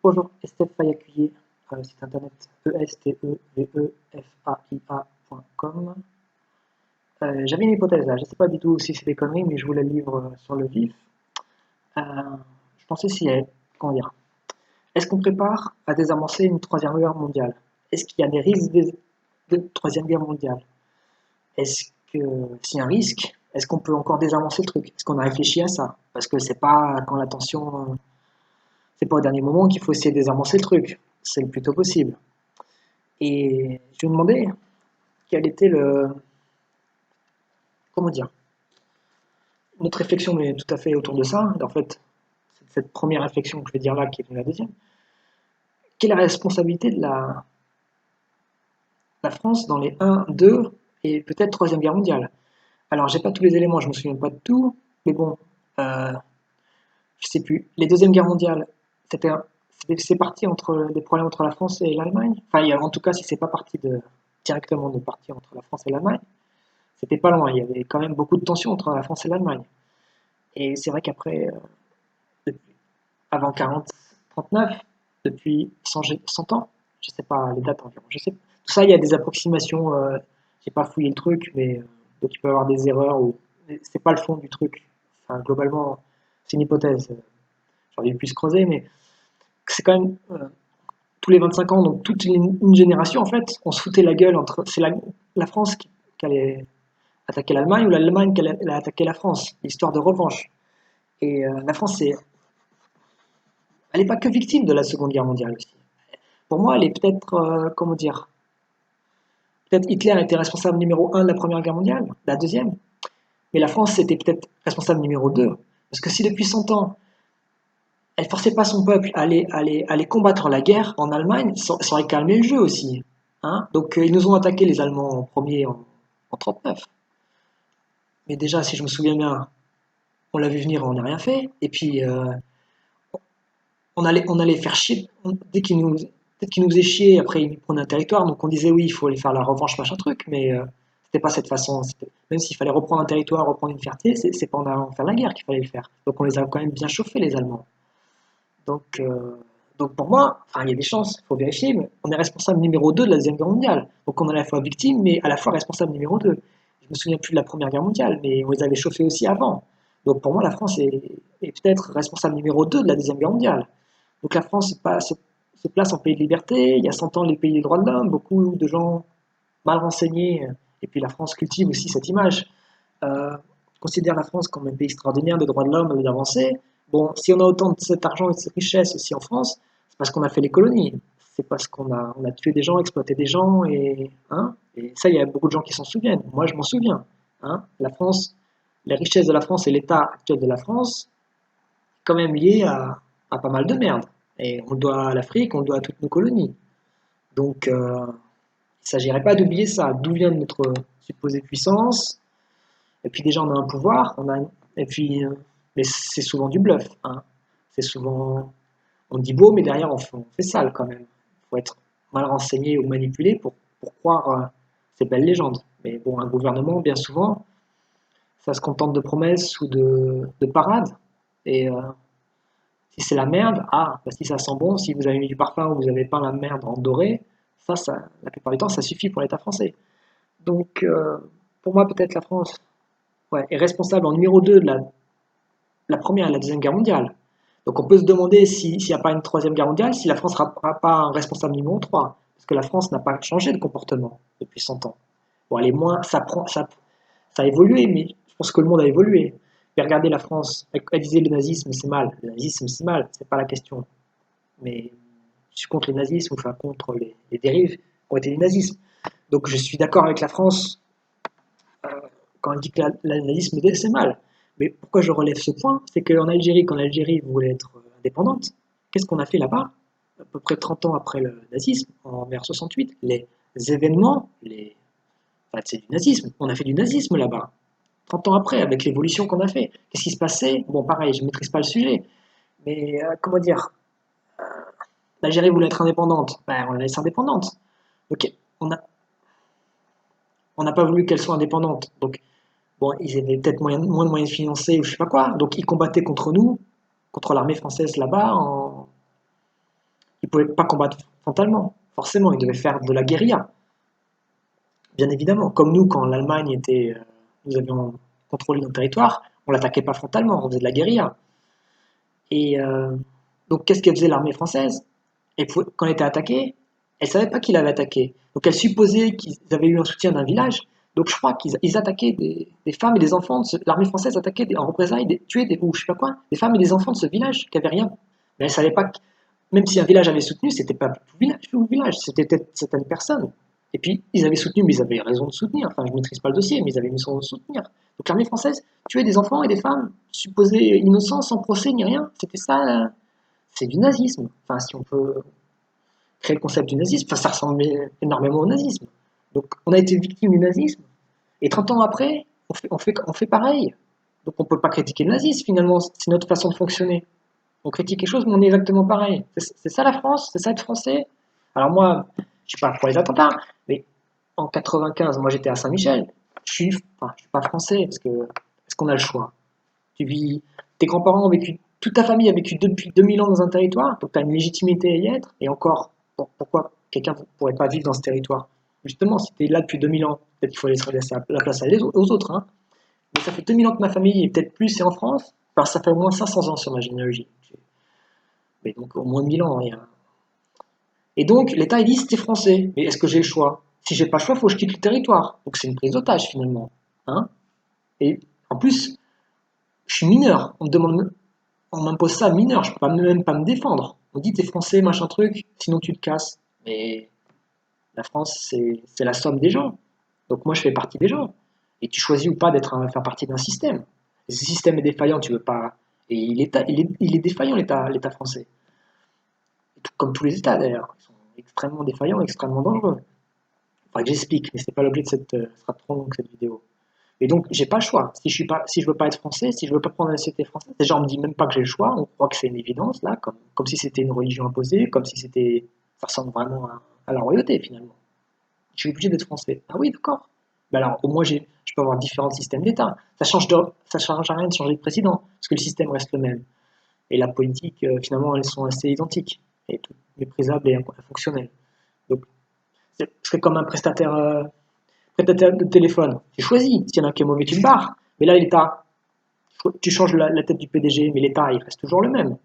Bonjour, Estelle Fayacuyer, site internet estevevefaia.com. J'avais une hypothèse là, je ne sais pas du tout si c'est des conneries, mais je vous la livre sur le vif. Euh, je pensais si, comment dire, est-ce qu'on prépare à désamorcer une troisième guerre mondiale? Est-ce qu'il y a des risques de troisième guerre mondiale? Est-ce que s'il y a un risque, est-ce qu'on peut encore désamorcer le truc? Est-ce qu'on a réfléchi à ça? Parce que c'est pas quand la tension, c'est pas au dernier moment qu'il faut essayer de désamorcer le truc. C'est le plus tôt possible. Et je me demandais quel était comment dire, notre réflexion est tout à fait autour de ça. En fait, cette première réflexion que je vais dire là, qui est la deuxième, quelle est la responsabilité de la France dans les 1, 2 et peut-être Troisième Guerre mondiale? Alors, j'ai pas tous les éléments, je me souviens pas de tout, mais bon, euh, je sais plus. Les Deuxième Guerre mondiale, c'était c'est parti entre des problèmes entre la France et l'Allemagne. Enfin, en tout cas, si c'est pas parti directement de partir entre la France et l'Allemagne, c'était pas loin. Il y avait quand même beaucoup de tensions entre la France et l'Allemagne. Et c'est vrai qu'après, avant 40, 39, depuis 100 ans, je sais pas les dates environ. Je sais, tout ça, il y a des approximations. J'ai pas fouillé le truc, mais donc il peut y avoir des erreurs ou c'est pas le fond du truc. Enfin, globalement, c'est une hypothèse. J'aurais dû plus creuser, mais c'est quand même tous les 25 ans, donc toute une génération en fait, on se foutait la gueule entre. C'est la France qui allait attaquer l'Allemagne ou l'Allemagne qui allait attaquer la France, histoire de revanche. Et la France, elle n'est pas que victime de la Seconde Guerre mondiale aussi. Pour moi, elle est peut-être, comment dire, peut-être Hitler était responsable numéro un de la Première Guerre mondiale, la deuxième, mais la France était peut-être responsable numéro 2. Parce que si depuis 100 ans, elle forçait pas son peuple à aller combattre la guerre en Allemagne, ça aurait calmé le jeu aussi. Hein. Donc ils nous ont attaqué les Allemands en premier en 39. Mais déjà, si je me souviens bien, on l'a vu venir, on n'a rien fait. Et puis, on allait faire chier. Dès qu'ils nous faisaient chier, après ils prenaient un territoire, donc on disait oui, il faut aller faire la revanche, machin truc, mais c'était pas cette façon. Même s'il fallait reprendre un territoire, reprendre une fierté, c'est pas en allant faire la guerre qu'il fallait le faire. Donc on les a quand même bien chauffés, les Allemands. Donc, euh, donc pour moi, enfin, il y a des chances, il faut vérifier, mais on est responsable numéro 2 de la Deuxième Guerre mondiale. Donc on est à la fois victime, mais à la fois responsable numéro 2. Je me souviens plus de la Première Guerre mondiale, mais on les avait chauffés aussi avant. Donc pour moi, la France est peut-être responsable numéro 2 de la Deuxième Guerre mondiale. Donc la France se place en pays de liberté, il y a 100 ans les pays des droits de l'homme, beaucoup de gens mal renseignés, et puis la France cultive aussi cette image, euh, considère la France comme un pays extraordinaire de droits de l'homme et d'avancée. Bon, si on a autant de cet argent et de cette richesse aussi en France, c'est parce qu'on a fait les colonies, c'est parce qu'on a tué des gens, exploité des gens, et ça, il y a beaucoup de gens qui s'en souviennent. Moi, je m'en souviens. Hein, la France, les richesses de la France et l'état actuel de la France, quand même lié à pas mal de merde. Et on le doit à l'Afrique, on le doit à toutes nos colonies. Donc, il ne s'agirait pas d'oublier ça. D'où vient notre supposée puissance? Et puis déjà, on a un pouvoir, et puis, mais c'est souvent du bluff. Hein. C'est souvent, on dit beau, mais derrière, on fait sale quand même. Il faut être mal renseigné ou manipulé pour croire ces belles légendes. Mais bon, un gouvernement, bien souvent, ça se contente de promesses ou de parades. Et si c'est la merde, bah, si ça sent bon, si vous avez mis du parfum ou vous avez peint la merde en doré, ça, la plupart du temps, ça suffit pour l'État français. Donc, pour moi, peut-être la France, ouais, est responsable en numéro 2 de la Première et la Deuxième Guerre mondiale. Donc, on peut se demander s'il n'y a pas une Troisième Guerre mondiale, si la France ne sera pas un responsable numéro 3, parce que la France n'a pas changé de comportement depuis 100 ans. Bon, elle est moins, ça a évolué, mais je pense que le monde a évolué. Mais regardez la France, elle disait le nazisme c'est mal. Le nazisme c'est mal, c'est pas la question. Mais je suis contre les nazismes, enfin contre les dérives qui ont été les nazismes. Donc je suis d'accord avec la France euh, quand elle dit que le nazisme c'est mal. Mais pourquoi je relève ce point? C'est qu'en Algérie, quand l'Algérie voulait être indépendante, qu'est-ce qu'on a fait là-bas? À peu près 30 ans après le nazisme, en vers 68, les événements, enfin, c'est du nazisme. On a fait du nazisme là-bas. 30 ans après, avec l'évolution qu'on a fait. Qu'est-ce qui se passait? Bon, pareil, je ne maîtrise pas le sujet. Mais comment dire? L'Algérie voulait être indépendante. Ben, on la laisse indépendante. Ok, on n'a on n'a pas voulu qu'elle soit indépendante. Donc, bon, ils avaient peut-être moins de moyens de financer ou je sais pas quoi. Donc, ils combattaient contre nous, contre l'armée française là-bas, Ils ne pouvaient pas combattre frontalement. Forcément, ils devaient faire de la guérilla, bien évidemment. Comme nous, quand l'Allemagne était, nous avions contrôlé notre territoire, on l'attaquait pas frontalement, on faisait de la guérilla. Et donc, qu'est-ce qu'elle faisait l'armée française? Quand elle était attaquée, elle savait pas qui l'avait attaqué. Donc, elle supposait qu'ils avaient eu un soutien d'un village. Donc, je crois qu'ils attaquaient des femmes et des enfants. L'armée française attaquait en représailles, tuait ou je sais pas quoi, des femmes et des enfants de ce village qui avaient rien. Mais elle savait pas que, même si un village avait soutenu, c'était pas tout le village, c'était peut-être certaines personnes. Et puis, ils avaient soutenu, mais ils avaient raison de soutenir. Enfin, je ne maîtrise pas le dossier, mais ils avaient raison de soutenir. Donc, l'armée française tuait des enfants et des femmes supposés innocents, sans procès ni rien. C'était ça, c'est du nazisme. Enfin, si on peut créer le concept du nazisme, enfin, ça ressemblait énormément au nazisme. Donc, on a été victime du nazisme. Et 30 ans après, on fait pareil. Donc, on ne peut pas critiquer le nazisme, finalement. C'est notre façon de fonctionner. On critique quelque chose, mais on est exactement pareil. C'est ça la France, c'est ça être français. Alors moi, je ne suis pas pour les attentats, mais en 95, moi j'étais à Saint-Michel. Je suis pas français parce que est-ce qu'on a le choix? Tu vis, tes grands-parents ont vécu, toute ta famille a vécu depuis 2000 ans dans un territoire, donc tu as une légitimité à y être. Et encore, pourquoi quelqu'un ne pourrait pas vivre dans ce territoire? Justement, si tu es là depuis 2000 ans, peut-être qu'il faut laisser la place aux autres. Hein. Mais ça fait 2000 ans que ma famille, et peut-être plus, est en France. Enfin, ça fait au moins 500 ans sur ma généalogie. Mais donc au moins 1000 ans. Et donc l'État il dit c'était français. Mais est-ce que j'ai le choix? Si j'ai pas le choix, il faut que je quitte le territoire. Donc c'est une prise d'otage finalement. Hein. Et en plus, je suis mineur. On m'impose ça mineur. Je peux pas, même pas me défendre. On dit t'es français, machin truc, sinon tu te casses. Mais la France, c'est la somme des gens. Donc moi je fais partie des gens. Et tu choisis ou pas faire partie d'un système. Et ce système est défaillant, tu veux pas. Et il est défaillant l'État français. Comme tous les États d'ailleurs, ils sont extrêmement défaillants, extrêmement dangereux. Enfin, que j'explique, mais c'est pas l'objet de cette, sera trop long cette vidéo. Et donc, j'ai pas le choix. Si je veux pas être français, si je veux pas prendre la nationalité française, déjà on me dit même pas que j'ai le choix. On croit que c'est une évidence là, comme si c'était une religion imposée, comme si ça ressemble vraiment à la royauté finalement. Je suis obligé d'être français. Ah oui, d'accord. Mais alors, au moins, je peux avoir différents systèmes d'État. Ça change rien de changer de président, parce que le système reste le même. Et la politique, finalement, elles sont assez identiques et tout méprisable et fonctionnel. Donc, c'est comme un prestataire de téléphone. Tu choisis. S'il y en a un qui est mauvais, tu le barres. Mais là, l'État, tu changes la tête du PDG, mais l'État, il reste toujours le même.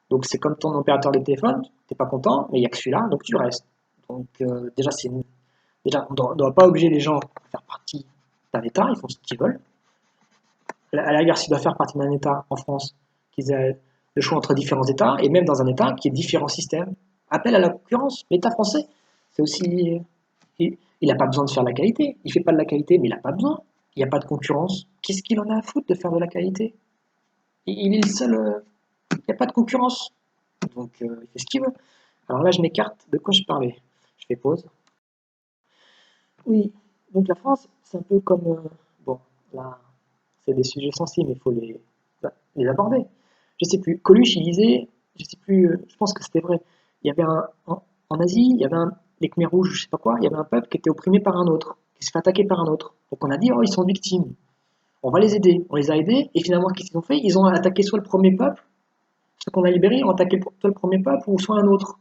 Donc, c'est comme ton opérateur de téléphone. T'es pas content, mais il n'y a que celui-là, donc tu restes. Donc, déjà, on ne doit pas obliger les gens à faire partie d'un État. Ils font ce qu'ils veulent. À la rigueur, s'ils doivent faire partie d'un État en France, qu'ils aient le choix entre différents États, et même dans un État qui ait différents systèmes, appel à la concurrence. L'État français, c'est aussi. Il n'a pas besoin de faire de la qualité. Il ne fait pas de la qualité, mais il n'a pas besoin. Il n'y a pas de concurrence. Qu'est-ce qu'il en a à foutre de faire de la qualité? Il est le seul. Il n'y a pas de concurrence. Donc, il fait ce qu'il veut. Alors là, je m'écarte. De quoi je parlais? Je fais pause. Oui, donc la France, c'est un peu comme. Bon, là, c'est des sujets sensibles, mais il faut les aborder. Je sais plus. Coluche, il disait, je sais plus, je pense que c'était vrai. Il y avait en Asie, il y avait les Khmers rouges, je sais pas quoi, il y avait un peuple qui était opprimé par un autre, qui se fait attaquer par un autre. Donc on a dit, oh, ils sont victimes. On va les aider. On les a aidés, et finalement, qu'est-ce qu'ils ont fait? Ils ont attaqué soit le premier peuple, ceux qu'on a libérés ont attaqué soit le premier peuple, ou soit un autre.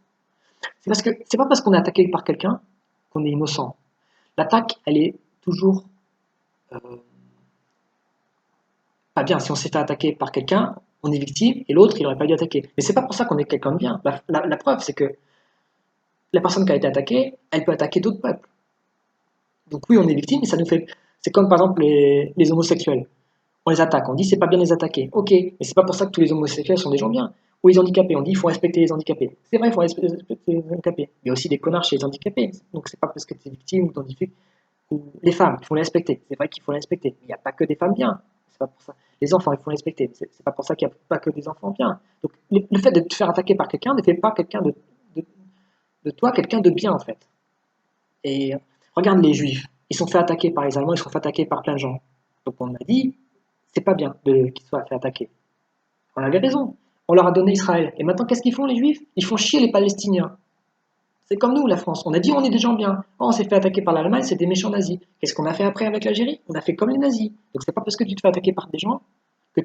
C'est pas parce qu'on est attaqué par quelqu'un qu'on est innocent. L'attaque, elle est toujours euh, pas bien. Si on s'est fait attaquer par quelqu'un, on est victime et l'autre, il n'aurait pas dû attaquer. Mais c'est pas pour ça qu'on est quelqu'un de bien. La preuve, c'est que la personne qui a été attaquée, elle peut attaquer d'autres peuples. Donc oui, on est victime, mais ça nous fait. C'est comme par exemple les homosexuels. On les attaque, on dit c'est pas bien de les attaquer. Ok, mais c'est pas pour ça que tous les homosexuels sont des gens bien. Ou les handicapés, on dit il faut respecter les handicapés. C'est vrai, il faut respecter les handicapés. Il y a aussi des connards chez les handicapés. Donc c'est pas parce que tu es victime ou t'identifies. Ou les femmes, il faut les respecter. C'est vrai qu'il faut les respecter. Mais il n'y a pas que des femmes bien. C'est pas pour ça. Les enfants, il faut les respecter. C'est pas pour ça qu'il n'y a pas que des enfants bien. Donc le fait de te faire attaquer par quelqu'un ne fait pas quelqu'un de toi quelqu'un de bien en fait. Et regarde les juifs. Ils sont fait attaquer par les Allemands, ils sont fait attaquer par plein de gens. Donc on a dit, c'est pas bien qu'ils soient fait attaquer. On avait raison. On leur a donné Israël. Et maintenant, qu'est-ce qu'ils font les juifs? Ils font chier les Palestiniens. C'est comme nous, la France. On a dit on est des gens bien. Oh, on s'est fait attaquer par l'Allemagne, c'est des méchants nazis. Qu'est-ce qu'on a fait après avec l'Algérie? On a fait comme les nazis. Donc c'est pas parce que tu te fais attaquer par des gens que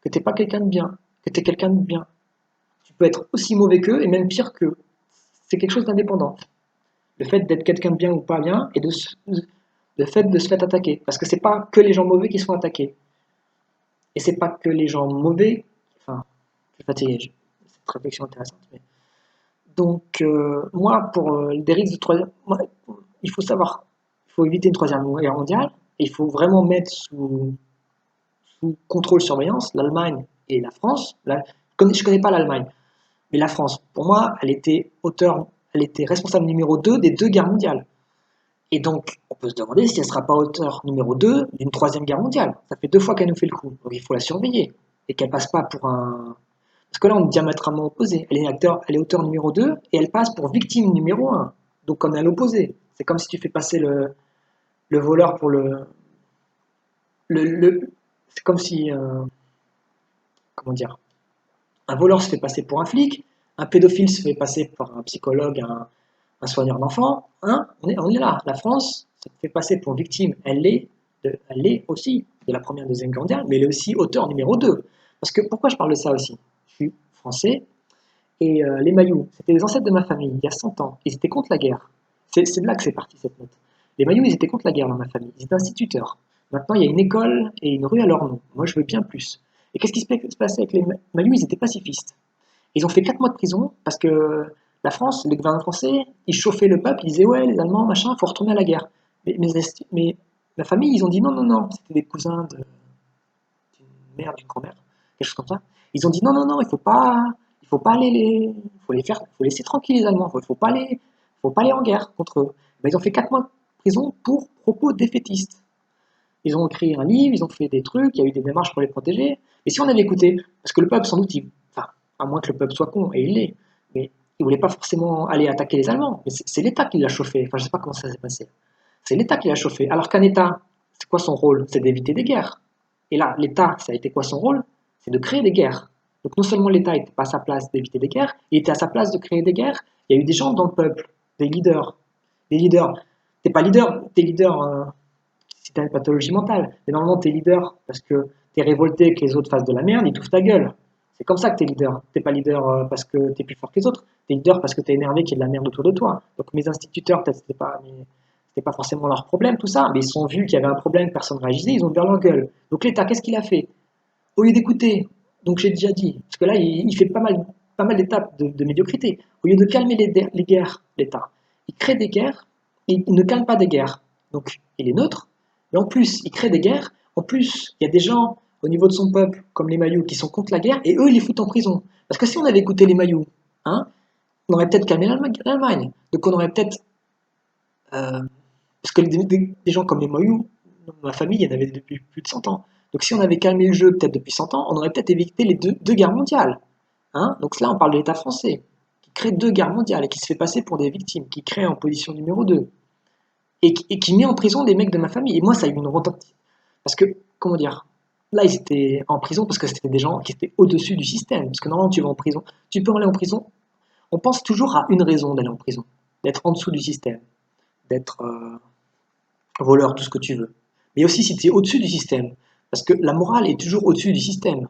t'es pas quelqu'un de bien, que t'es quelqu'un de bien. Tu peux être aussi mauvais qu'eux et même pire qu'eux. c'est quelque chose d'indépendant. Le fait d'être quelqu'un de bien ou pas bien, et le fait de se faire attaquer. Parce que c'est pas que les gens mauvais qui sont attaqués. Et c'est pas que les gens mauvais, enfin, je suis fatigué, cette réflexion intéressante. Donc, moi, pour des risques de troisième, moi, il faut savoir, il faut éviter une troisième guerre mondiale, et il faut vraiment mettre sous contrôle surveillance l'Allemagne et la France. Là, je connais pas l'Allemagne, mais la France, pour moi, elle était responsable numéro 2 des deux guerres mondiales. Et donc, on peut se demander si elle ne sera pas auteur numéro 2 d'une troisième guerre mondiale. Ça fait deux fois qu'elle nous fait le coup. Donc il faut la surveiller. Et qu'elle passe pas pour un. Parce que là, on est diamétralement opposé. Elle est auteur numéro 2 et elle passe pour victime numéro un. Donc on est à l'opposé. C'est comme si tu fais passer le voleur pour c'est comme si. Comment dire. Un voleur se fait passer pour un flic. Un pédophile se fait passer par un psychologue, un soigneur d'enfants. Hein, on est là. La France se fait passer pour victime. Elle l'est aussi de la première et deuxième guerre mondiale, mais elle est aussi auteur numéro 2. Parce que pourquoi je parle de ça aussi? Je suis français et les Mayous, c'était les ancêtres de ma famille, il y a 100 ans. Ils étaient contre la guerre. C'est de là que c'est parti cette note. Les Mayous, ils étaient contre la guerre dans ma famille. Ils étaient instituteurs. Maintenant, il y a une école et une rue à leur nom. Moi, je veux bien plus. Et qu'est-ce qui se passait avec les Mayous? Ils étaient pacifistes. Ils ont fait 4 mois de prison parce que la France, le gouvernement français, ils chauffaient le peuple, ils disaient ouais, les Allemands, machin, il faut retourner à la guerre. Mais la famille, ils ont dit non, non, non, c'était des cousins d'une mère, d'une grand-mère, quelque chose comme ça. Ils ont dit non, non, non, il faut pas aller faut laisser tranquille les Allemands, faut pas aller en guerre contre eux. Ben, ils ont fait 4 mois de prison pour propos défaitistes. Ils ont écrit un livre, ils ont fait des trucs, il y a eu des démarches pour les protéger. Mais si on avait écouté, parce que le peuple, sans doute, enfin, à moins que le peuple soit con, et il l'est, mais il voulait pas forcément aller attaquer les Allemands. Mais c'est l'État qui l'a chauffé. Enfin, je sais pas comment ça s'est passé. C'est l'État qui l'a chauffé. Alors qu'un État, c'est quoi son rôle? C'est d'éviter des guerres. Et là, l'État, ça a été quoi son rôle? C'est de créer des guerres. Donc non seulement l'État n'était pas à sa place d'éviter des guerres, il était à sa place de créer des guerres. Il y a eu des gens dans le peuple, des leaders. Des leaders. T'es leader si t'as une pathologie mentale. Mais normalement, t'es leader parce que t'es révolté que les autres fassent de la merde, ils t'ouvrent ta gueule. C'est comme ça que t'es leader. T'es pas leader parce que t'es plus fort que les autres. T'es leader parce que t'es énervé qu'il y ait de la merde autour de toi. Donc mes instituteurs, peut-être c'était pas forcément leur problème, tout ça, mais ils sont vus qu'il y avait un problème, personne ne réagissait, ils ont ouvert leur gueule. Donc l'État, qu'est-ce qu'il a fait? Au lieu d'écouter, donc j'ai déjà dit, parce que là, il fait pas mal d'étapes de médiocrité. Au lieu de calmer les guerres, l'État, il crée des guerres, et il ne calme pas des guerres. Donc il est neutre, mais en plus, il crée des guerres. En plus, il y a des gens au niveau de son peuple, comme les Mayous, qui sont contre la guerre, et eux, ils les foutent en prison. Parce que si on avait écouté les Mayous, hein, on aurait peut-être calmé l'Allemagne. Donc on aurait peut-être euh, parce que des gens comme les Moyous, dans ma famille, il y en avait depuis plus de 100 ans. Donc si on avait calmé le jeu peut-être depuis 100 ans, on aurait peut-être évité les deux guerres mondiales. Hein. Donc là, on parle de l'État français, qui crée deux guerres mondiales et qui se fait passer pour des victimes, qui crée en position numéro 2 et qui met en prison des mecs de ma famille. Et moi, ça a eu une retentissement. Parce que, comment dire, là, ils étaient en prison parce que c'était des gens qui étaient au-dessus du système. Parce que normalement, tu vas en prison, tu peux aller en prison. On pense toujours à une raison d'aller en prison, d'être en dessous du système, d'être voleur, tout ce que tu veux. Mais aussi si tu es au-dessus du système. Parce que la morale est toujours au-dessus du système.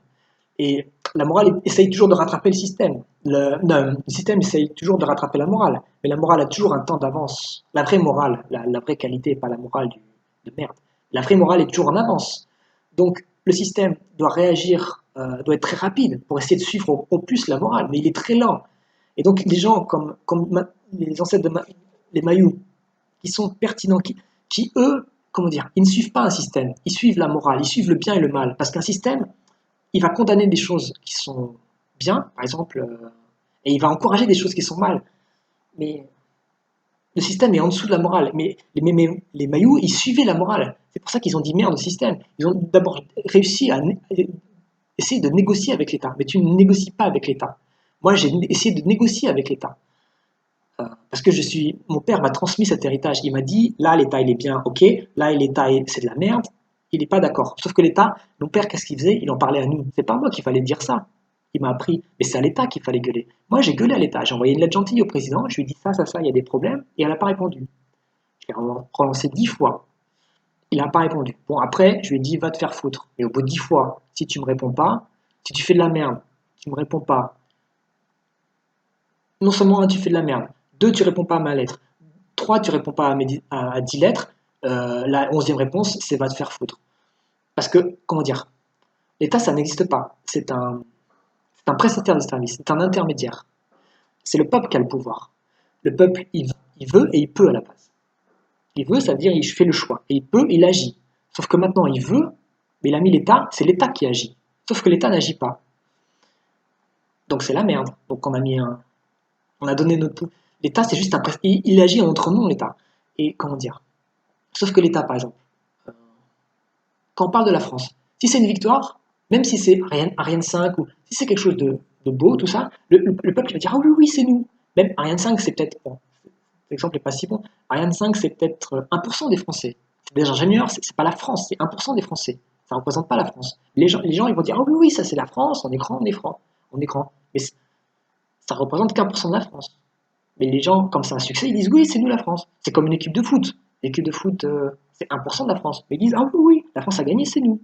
Et la morale essaye toujours de rattraper le système. Non, le système essaye toujours de rattraper la morale. Mais la morale a toujours un temps d'avance. La vraie morale, la vraie qualité, pas la morale de merde. La vraie morale est toujours en avance. Donc le système doit réagir, doit être très rapide pour essayer de suivre au plus la morale. Mais il est très lent. Et donc les gens comme les ancêtres les Mayous, qui sont pertinents, qui, eux, comment dire, ils ne suivent pas un système, ils suivent la morale, ils suivent le bien et le mal. Parce qu'un système, il va condamner des choses qui sont bien, par exemple, et il va encourager des choses qui sont mal. Mais le système est en dessous de la morale. Mais les Mayous, ils suivaient la morale. C'est pour ça qu'ils ont dit merde au système. Ils ont d'abord réussi à essayer de négocier avec l'État. Mais tu ne négocies pas avec l'État. Moi, j'ai essayé de négocier avec l'État. Parce que mon père m'a transmis cet héritage. Il m'a dit, là, l'État, il est bien, ok. Là, l'État, c'est de la merde. Il n'est pas d'accord. Sauf que l'État, mon père, qu'est-ce qu'il faisait? Il en parlait à nous. C'est pas moi qu'il fallait dire ça. Il m'a appris. Mais c'est à l'État qu'il fallait gueuler. Moi, j'ai gueulé à l'État. J'ai envoyé une lettre gentille au président. Je lui ai dit ça, il y a des problèmes. Et elle n'a pas répondu. Je l'ai relancé 10 fois. Il n'a pas répondu. Bon, après, je lui ai dit, va te faire foutre. Et au bout de 10 fois, si tu me réponds pas, si tu fais de la merde, tu me réponds pas, non seulement là, tu fais de la merde, 2, tu réponds pas à ma lettre. 3, tu réponds pas à 10 lettres. La 11e réponse, c'est va te faire foutre. Parce que, comment dire, l'État, ça n'existe pas. C'est un prestataire de service, c'est un intermédiaire. C'est le peuple qui a le pouvoir. Le peuple, il veut et il peut à la base. Il veut, ça veut dire il fait le choix. Et il peut, il agit. Sauf que maintenant, il veut, mais il a mis l'État, c'est l'État qui agit. Sauf que l'État n'agit pas. Donc c'est la merde. Donc on a donné notre... L'État, c'est juste un... Il agit en notre nom, l'État. Et comment dire? Sauf que l'État, par exemple, euh, quand on parle de la France, si c'est une victoire, même si c'est Ariane 5 ou si c'est quelque chose de beau, tout ça, le peuple va dire ah oui, oui, c'est nous. Même Ariane 5, c'est peut-être, bon, l'exemple n'est pas si bon, Ariane 5, c'est peut-être 1% des Français. C'est des ingénieurs, c'est pas la France, c'est 1% des Français. Ça ne représente pas la France. Les gens, ils vont dire ah oui, oui, ça c'est la France, on est grand, on est franc, on est grand. Mais ça représente qu'1% de la France. Mais les gens, comme c'est un succès, ils disent oui, c'est nous la France. C'est comme une équipe de foot. L'équipe de foot, c'est 1% de la France. Mais ils disent ah oui, oui, la France a gagné, c'est nous.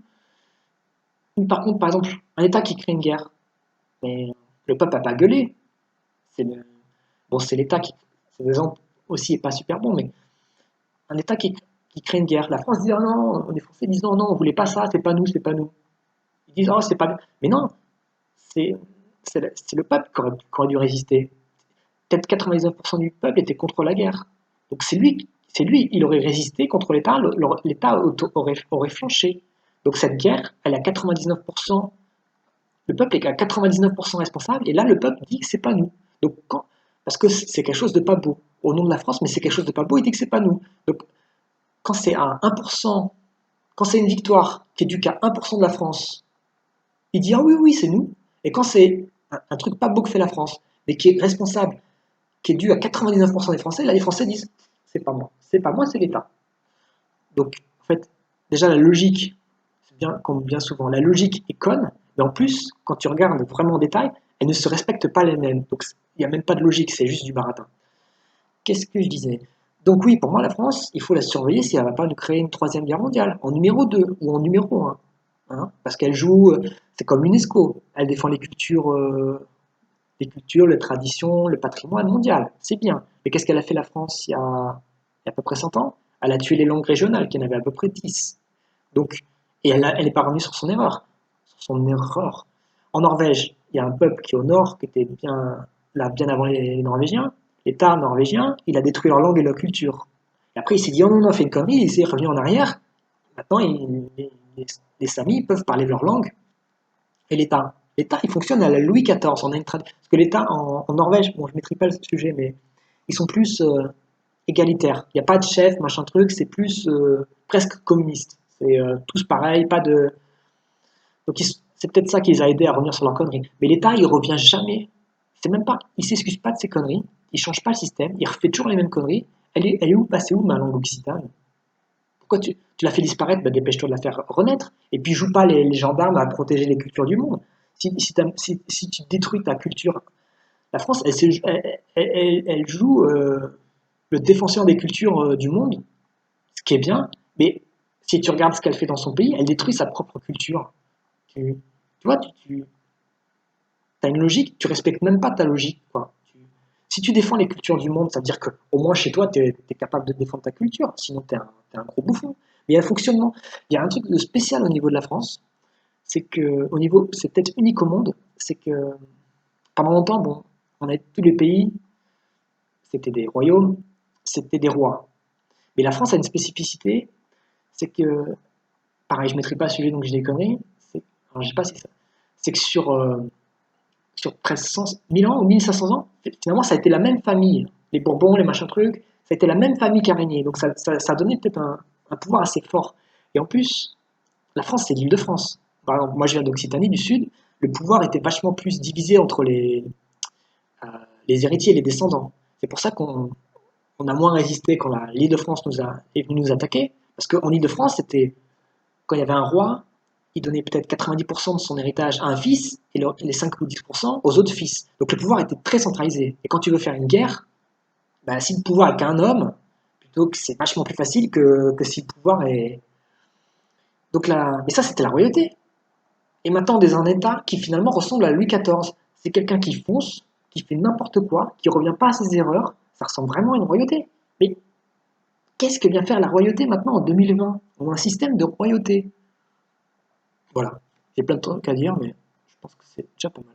Par contre, par exemple, un État qui crée une guerre, mais le peuple n'a pas gueulé. C'est le... Bon, c'est l'État qui. Cet exemple aussi n'est pas super bon, mais un État qui crée une guerre. La France dit ah non, les Français disent non, non, on voulait pas ça, c'est pas nous, c'est pas nous. Ils disent oh, c'est pas nous. Mais non, c'est le peuple qui aurait dû résister. Peut-être 99% du peuple était contre la guerre. Donc c'est lui, il aurait résisté contre l'État, l'État aurait flanché. Donc cette guerre, elle a 99%, le peuple est à 99% responsable, et là le peuple dit que c'est pas nous. Donc parce que c'est quelque chose de pas beau, au nom de la France, mais c'est quelque chose de pas beau, il dit que c'est pas nous. Donc quand c'est à 1%, quand c'est une victoire qui est due qu'à 1% de la France, il dit ah oui, oui, c'est nous. Et quand c'est un truc pas beau que fait la France, mais qui est responsable, qui est dû à 99% des Français, là les Français disent c'est pas moi, c'est l'État. Donc en fait, déjà la logique, c'est bien comme bien souvent, la logique est conne, mais en plus, quand tu regardes vraiment en détail, elles ne se respectent pas les mêmes. Donc il n'y a même pas de logique, c'est juste du baratin. Qu'est-ce que je disais? Donc oui, pour moi, la France, il faut la surveiller si elle ne va pas nous créer une troisième guerre mondiale, en numéro 2 ou en numéro 1. Hein, parce qu'elle joue, c'est comme l'UNESCO, elle défend les cultures, les traditions, le patrimoine mondial. C'est bien. Mais qu'est-ce qu'elle a fait la France il y a à peu près 100 ans? Elle a tué les langues régionales, qui en avait à peu près 10. Donc, et elle n'est pas revenue sur son erreur. Sur son erreur. En Norvège, il y a un peuple qui est au nord, qui était bien, là, bien avant les Norvégiens. L'État norvégien, il a détruit leur langue et leur culture. Et après, il s'est dit, oh non, on a fait une connerie, il s'est revenu en arrière. Maintenant, les Samis peuvent parler leur langue. Et l'État, il fonctionne à la Louis XIV. Parce que l'État en Norvège, bon, je ne maîtrise pas le sujet, mais ils sont plus égalitaires. Il n'y a pas de chef, machin truc, c'est plus presque communiste. C'est tous pareils, pas de. Donc c'est peut-être ça qui les a aidés à revenir sur leur connerie. Mais l'État, il revient jamais. C'est même pas. Il s'excuse pas de ses conneries. Il change pas le système. Il refait toujours les mêmes conneries. Elle est où passée où ma langue occitane? Pourquoi tu l'as fait disparaître? Bah, dépêche-toi de la faire renaître. Et puis joue pas les gendarmes à protéger les cultures du monde. Si tu détruis ta culture, la France, elle joue le défenseur des cultures du monde, ce qui est bien, mais si tu regardes ce qu'elle fait dans son pays, elle détruit sa propre culture. Tu vois, tu as une logique, tu respectes même pas ta logique. Quoi. Si tu défends les cultures du monde, ça veut dire qu'au moins chez toi, tu es capable de défendre ta culture, sinon tu es, un gros bouffon. Mais il y a un fonctionnement, il y a un truc de spécial au niveau de la France, c'est que au niveau, c'est peut-être unique au monde, c'est que pendant longtemps, bon, on a tous les pays, c'était des royaumes, c'était des rois. Mais la France a une spécificité, c'est que, pareil, je ne mettrai pas celui donc j'ai des conneries, alors je sais pas si ça, c'est que sur presque 1000 ans ou 1500 ans, finalement ça a été la même famille, les Bourbons, les machins trucs, ça a été la même famille qui a régné, donc ça a donné peut-être un pouvoir assez fort. Et en plus, la France c'est l'île de France. Par exemple, moi je viens d'Occitanie du Sud, le pouvoir était vachement plus divisé entre euh, les héritiers et les descendants. C'est pour ça qu'on a moins résisté quand l'île de France est venue nous attaquer, parce qu'en île de France, c'était quand il y avait un roi, il donnait peut-être 90% de son héritage à un fils et les 5 ou 10% aux autres fils. Donc le pouvoir était très centralisé. Et quand tu veux faire une guerre, bah, si le pouvoir est qu'un homme, plutôt que c'est vachement plus facile que si le pouvoir est. Donc là, mais ça c'était la royauté. Et maintenant, on est un État qui finalement ressemble à Louis XIV. C'est quelqu'un qui fonce, qui fait n'importe quoi, qui revient pas à ses erreurs, Ça ressemble vraiment à une royauté. Mais qu'est-ce que vient faire la royauté maintenant en 2020? On a un système de royauté. Voilà. J'ai plein de trucs à dire, mais je pense que c'est déjà pas mal.